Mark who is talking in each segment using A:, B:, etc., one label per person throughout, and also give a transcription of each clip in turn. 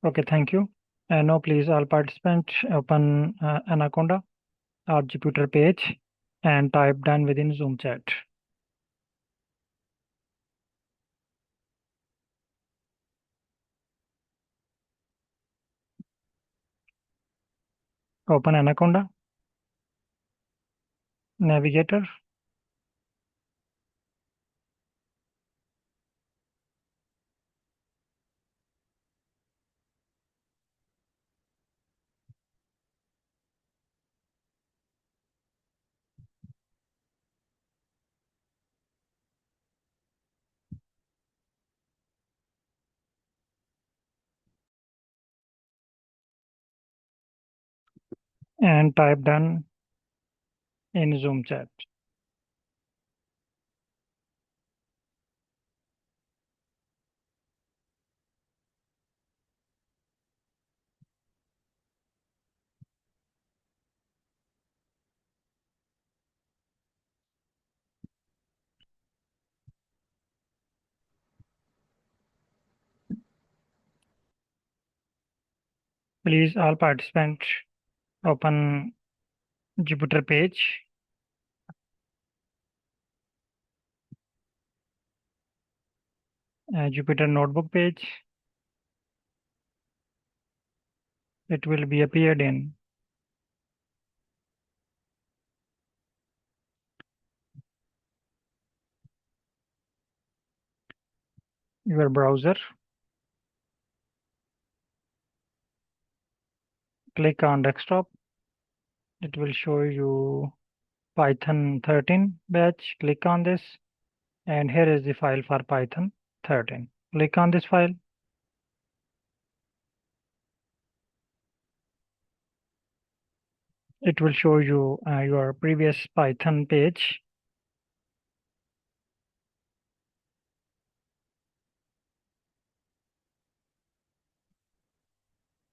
A: Okay, thank you. Now please all participants open Anaconda or Jupyter page and type done within Zoom chat. Open Anaconda, Navigator, and type done in Zoom chat. Please all participants open Jupyter page, Jupyter notebook page. It will be appeared in your browser. Click on desktop. It will show you Python 13 batch. Click on this, and here is the file for Python 13. Click on this file. It will show you your previous Python page.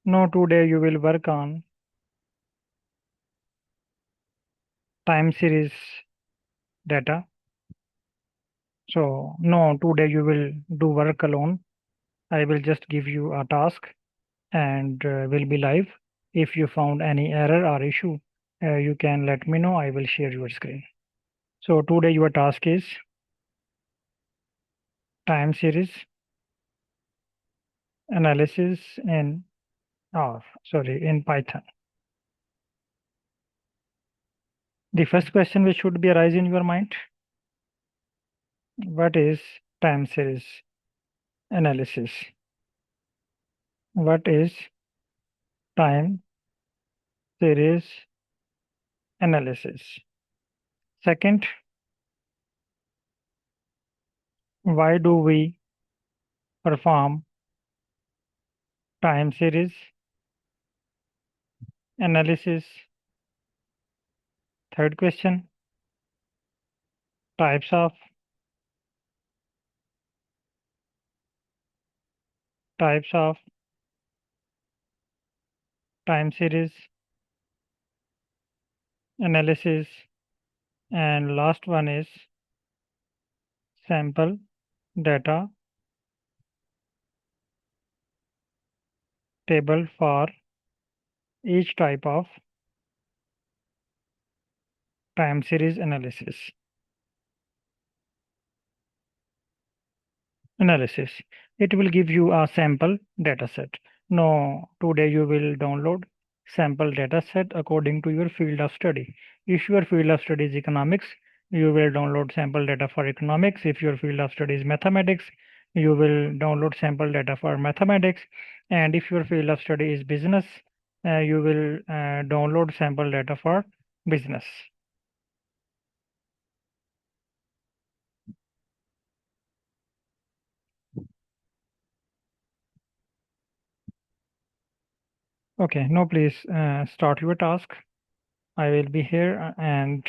A: Now today you will work on time series data. So no, today you will do work alone. I will just give you a task and will be live. If you found any error or issue, you can let me know. I will share your screen. So today your task is time series analysis in in Python. The first question which should be arise in your mind: what is time series analysis? What is time series analysis? Second, why do we perform time series analysis? Third question, types of time series analysis. And last one is sample data table for each type of time series analysis. It will give you a sample data set. Now, today you will download sample data set according to your field of study. If your field of study is economics, you will download sample data for economics. If your field of study is mathematics, you will download sample data for mathematics. And if your field of study is business, you will download sample data for business. Okay, now please start your task. I will be here, and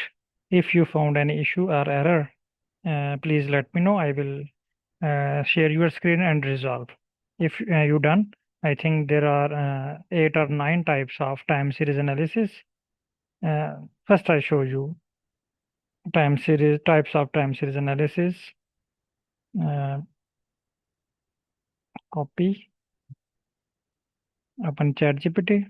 A: if you found any issue or error, please let me know. I will share your screen and resolve. If you done, I think there are 8 or 9 types of time series analysis. First, I show you types of time series analysis. Uh, Copy. Open ChatGPT.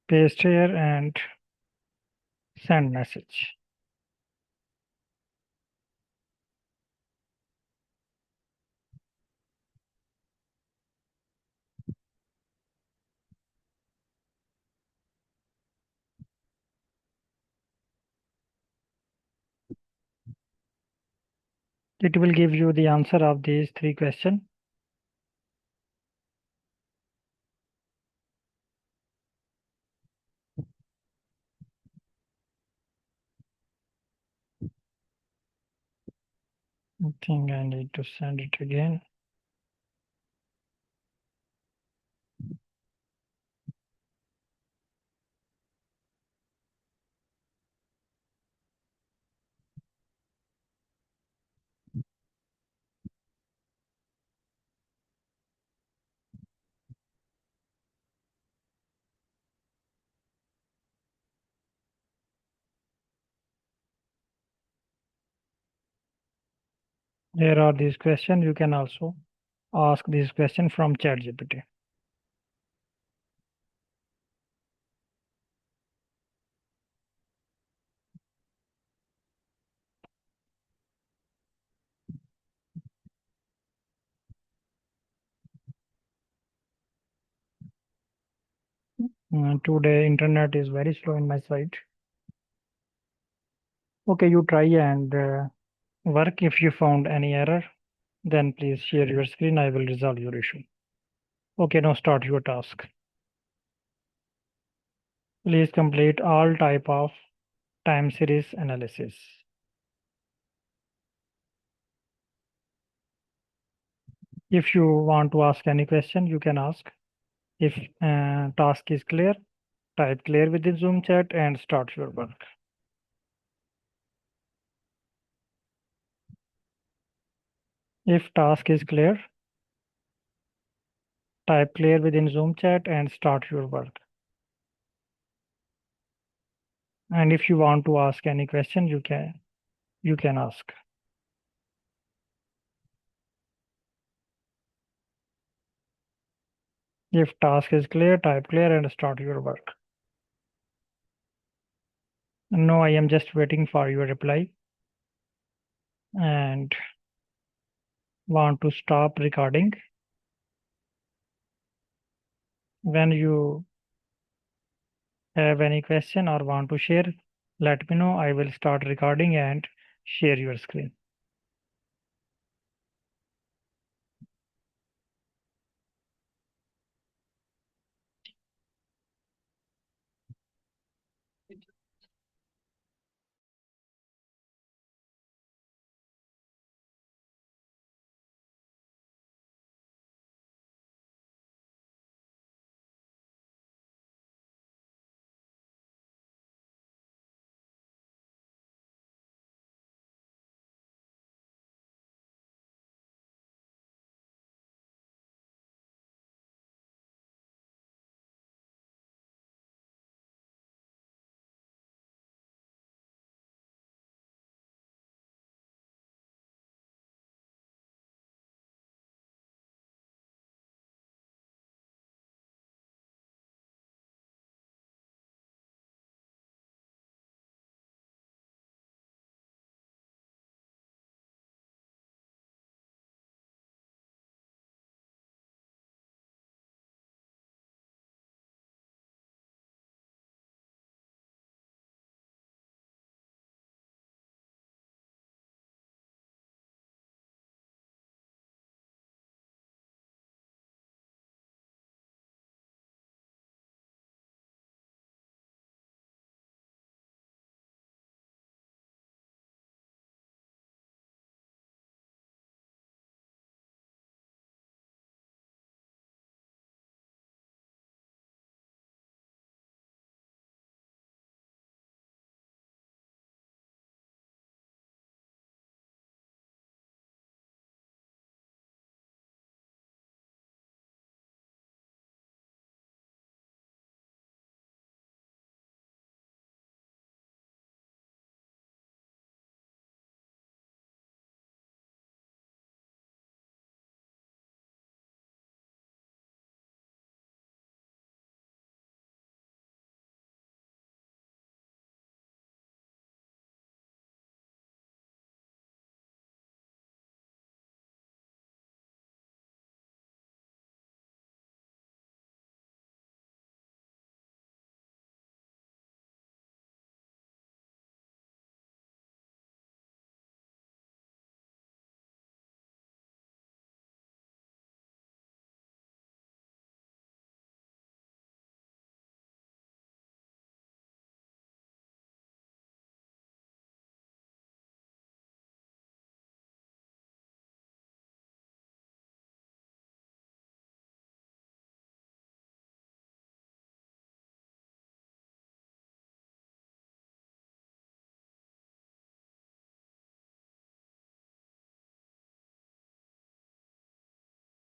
A: Paste here and send message. It will give you the answer of these three questions. I think I need to send it again. Here are these questions. You can also ask these questions from ChatGPT. Today internet is very slow in my side. Okay, you try and work. If you found any error, then please share your screen. I will resolve your issue. Okay, now start your task. Please complete all type of time series analysis. If you want to ask any question, you can ask. If task is clear, type clear within Zoom chat and start your work. If task is clear, type clear within Zoom chat and start your work. And if you want to ask any question, you can ask. If task is clear, type clear and start your work. No, I am just waiting for your reply and want to stop recording. When you have any question or want to share, let me know. I will start recording and share your screen.